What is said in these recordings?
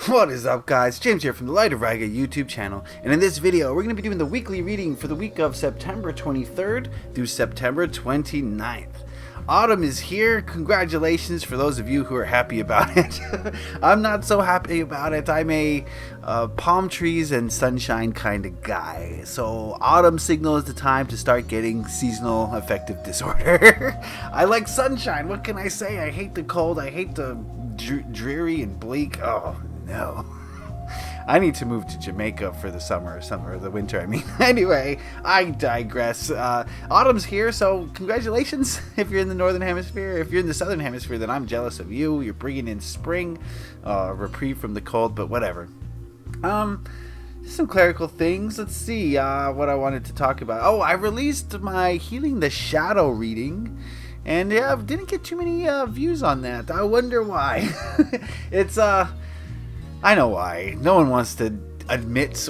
What is up, guys? James here from the Light of Raga YouTube channel, and in this video we're going to be doing the weekly reading for the week of September 23rd through September 29th. Autumn is here. Congratulations for those of you who are happy about it. I'm not so happy about it. I'm a palm trees and sunshine kind of guy. So autumn signal is the time to start getting seasonal affective disorder. I like sunshine. What can I say? I hate the cold. I hate the dreary and bleak. Oh no. I need to move to Jamaica for the summer or the winter, I mean. Anyway, I digress. Autumn's here, so congratulations if you're in the northern hemisphere. If you're in the southern hemisphere, then I'm jealous of you. You're bringing in spring, reprieve from the cold, but whatever. Some clerical things. Let's see what I wanted to talk about. Oh, I released my Healing the Shadow reading. And yeah, I didn't get too many views on that. I wonder why. It's I know why. No one wants to admit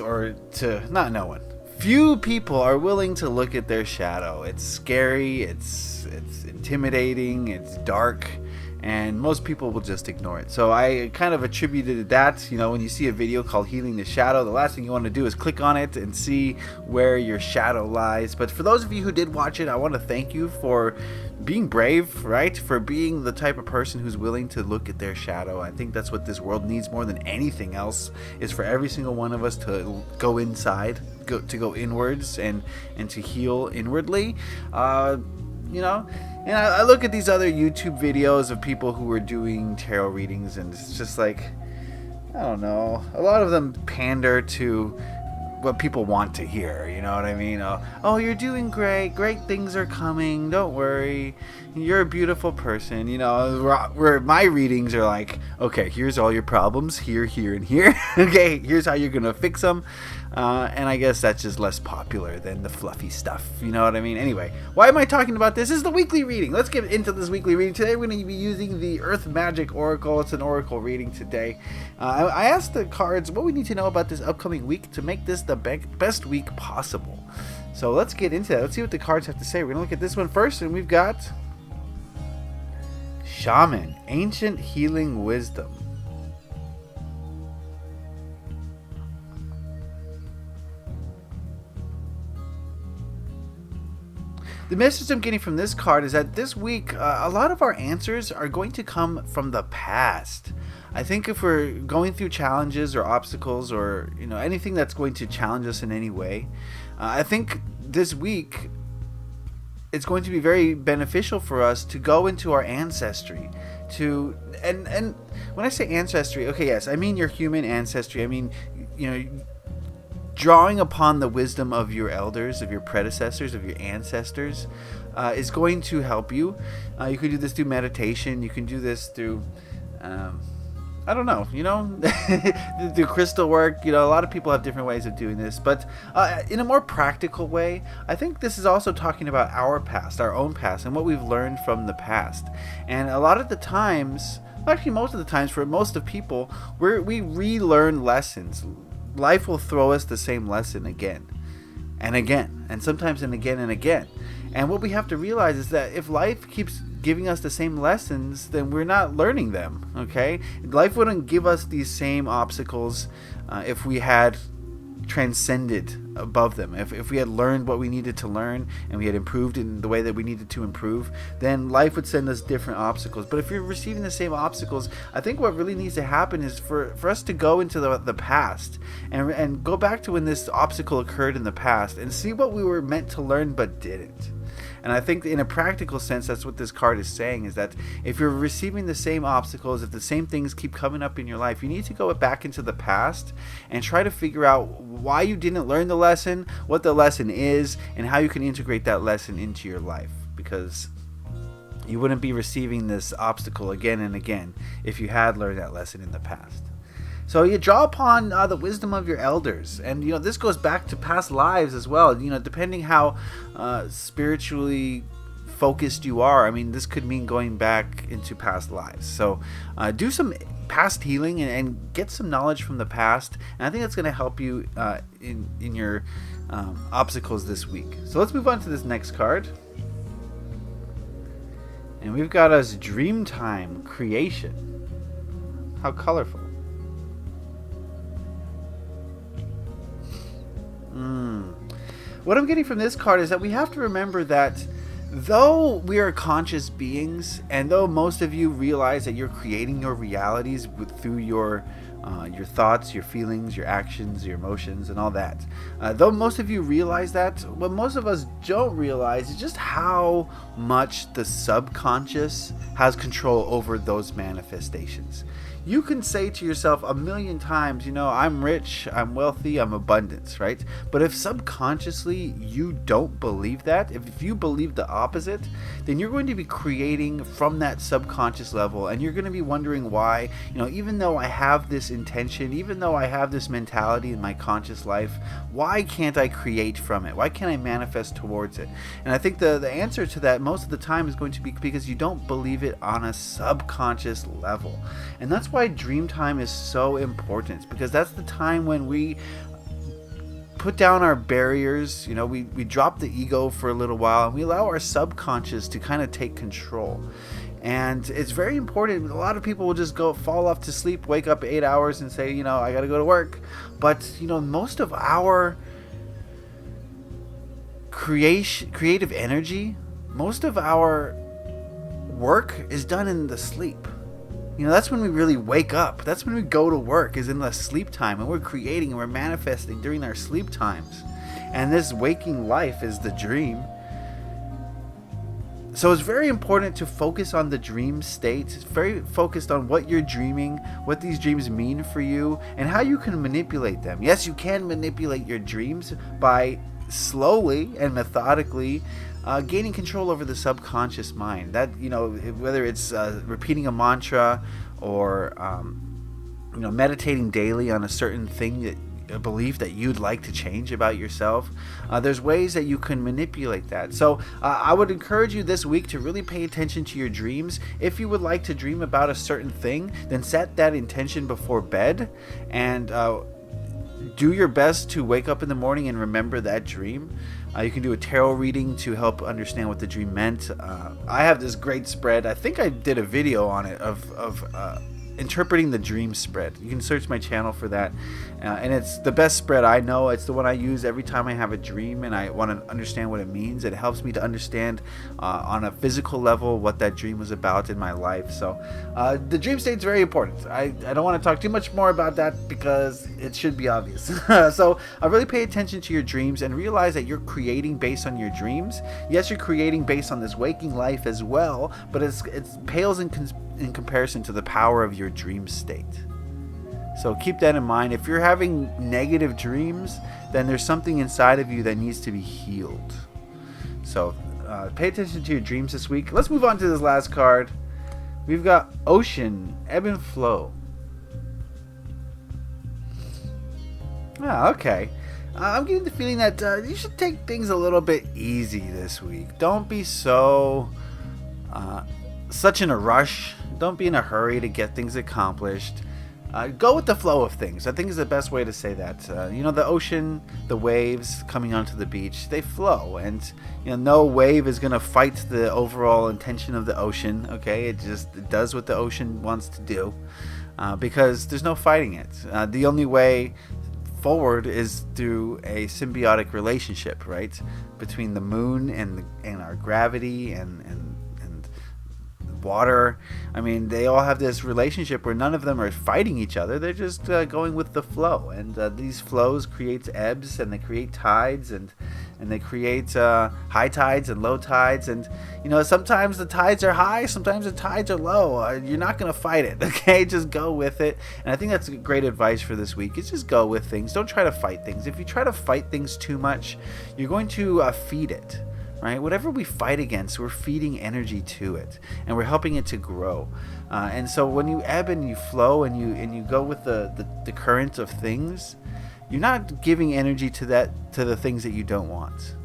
not no one. Few people are willing to look at their shadow. It's scary, it's intimidating, it's dark, and most people will just ignore it. So I kind of attributed that, when you see a video called Healing the Shadow, the last thing you want to do is click on it and see where your shadow lies. But for those of you who did watch it, I want to thank you for being brave, right? For being the type of person who's willing to look at their shadow. I think that's what this world needs more than anything else, is for every single one of us to go inside, to go inwards and to heal inwardly. And I look at these other YouTube videos of people who are doing tarot readings, and it's just like, I don't know, a lot of them pander to what people want to hear, you know what I mean? Oh, you're doing great things are coming, don't worry, you're a beautiful person, where my readings are like, okay, here's all your problems, here, and here. Okay, here's how you're gonna fix them. And I guess that's just less popular than the fluffy stuff, you know what I mean? Anyway, why am I talking about this? This is the weekly reading. Let's get into this weekly reading. Today we're going to be using the Earth Magic Oracle. It's an oracle reading today. I asked the cards what we need to know about this upcoming week to make this the best week possible. So let's get into that. Let's see what the cards have to say. We're going to look at this one first, and we've got Shaman, Ancient Healing Wisdom. The message I'm getting from this card is that this week, a lot of our answers are going to come from the past. I think if we're going through challenges or obstacles or anything that's going to challenge us in any way, I think this week it's going to be very beneficial for us to go into our ancestry. And when I say ancestry, okay, yes, I mean your human ancestry. I mean, drawing upon the wisdom of your elders, of your predecessors, of your ancestors, is going to help you. You can do this through meditation. You can do this through, I don't know, through crystal work. A lot of people have different ways of doing this. But in a more practical way, I think this is also talking about our past, our own past, and what we've learned from the past. And a lot of the times, actually most of the times for most of people, we relearn lessons. Life will throw us the same lesson again and again, and sometimes again and again. And what we have to realize is that if life keeps giving us the same lessons, then we're not learning them, okay? Life wouldn't give us these same obstacles if we had transcended above them. If we had learned what we needed to learn and we had improved in the way that we needed to improve, then life would send us different obstacles. But if you're receiving the same obstacles, I think what really needs to happen is for us to go into the past and go back to when this obstacle occurred in the past and see what we were meant to learn but didn't. And I think in a practical sense, that's what this card is saying, is that if you're receiving the same obstacles, if the same things keep coming up in your life, you need to go back into the past and try to figure out why you didn't learn the lesson, what the lesson is, and how you can integrate that lesson into your life. Because you wouldn't be receiving this obstacle again and again if you had learned that lesson in the past. So you draw upon the wisdom of your elders, and this goes back to past lives as well. Depending how spiritually focused you are, I mean, this could mean going back into past lives. So do some past healing and get some knowledge from the past, and I think that's going to help you in your obstacles this week. So let's move on to this next card, and we've got us Dreamtime Creation. How colorful. What I'm getting from this card is that we have to remember that though we are conscious beings, and though most of you realize that you're creating your realities through your thoughts, your feelings, your actions, your emotions, and all that, though most of you realize that, what most of us don't realize is just how much the subconscious has control over those manifestations. You can say to yourself a million times, I'm rich, I'm wealthy, I'm abundant, right? But if subconsciously you don't believe that, if you believe the opposite, then you're going to be creating from that subconscious level, and you're going to be wondering why, even though I have this intention, even though I have this mentality in my conscious life, why can't I create from it? Why can't I manifest towards it? And I think the answer to that most of the time is going to be because you don't believe it on a subconscious level. And that's why dream time is so important, because that's the time when we put down our barriers, we drop the ego for a little while, and we allow our subconscious to kind of take control. And it's very important. A lot of people will just fall off to sleep, wake up 8 hours and say, I gotta go to work. But most of our creative energy, most of our work is done in the sleep. That's when we really wake up. That's when we go to work, is in the sleep time, and we're creating and we're manifesting during our sleep times. And this waking life is the dream. So it's very important to focus on the dream state. It's very focused on what you're dreaming, what these dreams mean for you, and how you can manipulate them. Yes, you can manipulate your dreams by slowly and methodically gaining control over the subconscious mind. That, whether it's repeating a mantra or meditating daily on a certain thing, a belief that you'd like to change about yourself, there's ways that you can manipulate that. So I would encourage you this week to really pay attention to your dreams. If you would like to dream about a certain thing, then set that intention before bed, and do your best to wake up in the morning and remember that dream. You can do a tarot reading to help understand what the dream meant. I have this great spread. I think I did a video on it of interpreting the dream spread. You can search my channel for that, and it's the best spread I know. It's the one I use every time I have a dream and I want to understand what it means. It helps me to understand on a physical level what that dream was about in my life. So the dream state's very important. I don't want to talk too much more about that because it should be obvious. So really pay attention to your dreams and realize that you're creating based on your dreams. Yes, you're creating based on this waking life as well, but it pales in comparison to the power of your dream state. So keep that in mind. If you're having negative dreams, then there's something inside of you that needs to be healed. So pay attention to your dreams this week. Let's move on to this last card. We've got Ocean, Ebb and Flow. Okay. I'm getting the feeling that you should take things a little bit easy this week. Don't be such in a rush. Don't be in a hurry to get things accomplished. Go with the flow of things. I think is the best way to say that. The ocean, the waves coming onto the beach, they flow, and no wave is going to fight the overall intention of the ocean. Okay, it does what the ocean wants to do, because there's no fighting it. The only way forward is through a symbiotic relationship, right, between the moon and our gravity and water. I mean, they all have this relationship where none of them are fighting each other. They're just going with the flow, and these flows create ebbs, and they create tides, and they create high tides and low tides. And sometimes the tides are high, sometimes the tides are low. You're not going to fight it. Okay, just go with it. And I think that's great advice for this week, is just go with things. Don't try to fight things. If you try to fight things too much, you're going to feed it. Right? Whatever we fight against, we're feeding energy to it, and we're helping it to grow. And so when you ebb and you flow and you go with the current of things, you're not giving energy to the things that you don't want.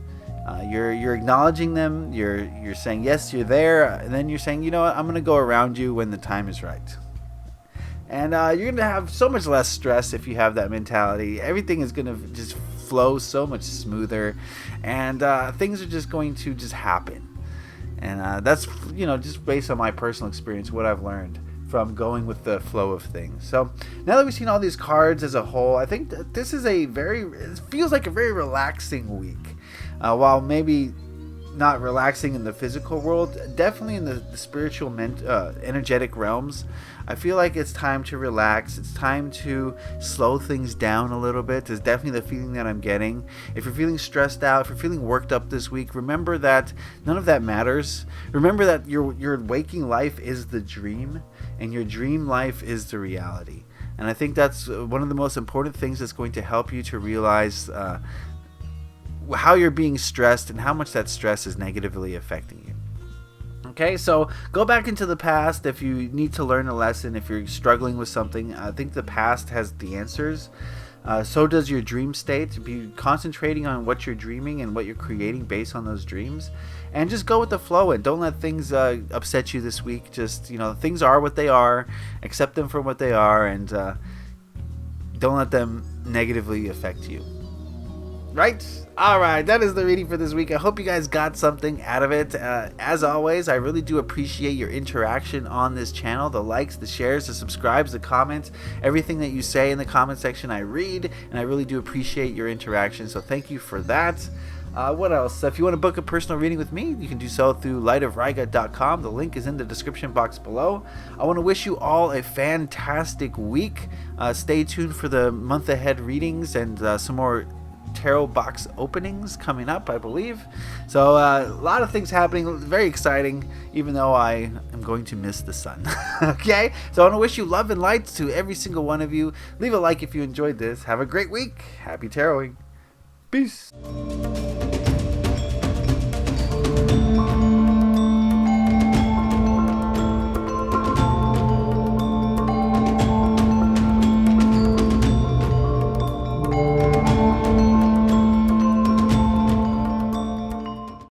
You're acknowledging them. You're saying yes, you're there, and then you're saying, I'm going to go around you when the time is right. And you're going to have so much less stress if you have that mentality. Everything is going to just flow so much smoother, and things are just going to just happen. And that's just based on my personal experience, what I've learned from going with the flow of things. So now that we've seen all these cards as a whole, I think that this is it feels like a very relaxing week. While maybe not relaxing in the physical world, definitely in the spiritual, energetic realms, I feel like it's time to relax. It's time to slow things down a little bit. It's definitely the feeling that I'm getting. If you're feeling stressed out, if you're feeling worked up this week, remember that none of that matters. Remember that your waking life is the dream, and your dream life is the reality. And I think that's one of the most important things that's going to help you to realize how you're being stressed and how much that stress is negatively affecting you. Okay, so go back into the past if you need to learn a lesson, if you're struggling with something. I think the past has the answers. So does your dream state. Be concentrating on what you're dreaming and what you're creating based on those dreams. And just go with the flow and don't let things upset you this week. Just, things are what they are. Accept them for what they are, and don't let them negatively affect you. Right? Alright, that is the reading for this week. I hope you guys got something out of it. As always, I really do appreciate your interaction on this channel. The likes, the shares, the subscribes, the comments, everything that you say in the comment section I read, and I really do appreciate your interaction, so thank you for that. What else? If you want to book a personal reading with me, you can do so through lightofriga.com. The link is in the description box below. I want to wish you all a fantastic week. Stay tuned for the month ahead readings and some more tarot box openings coming up, I believe. So a lot of things happening, very exciting, even though I am going to miss the sun. Okay, so I want to wish you love and light to every single one of you. Leave a like if you enjoyed this. Have a great week. Happy taroting. Peace.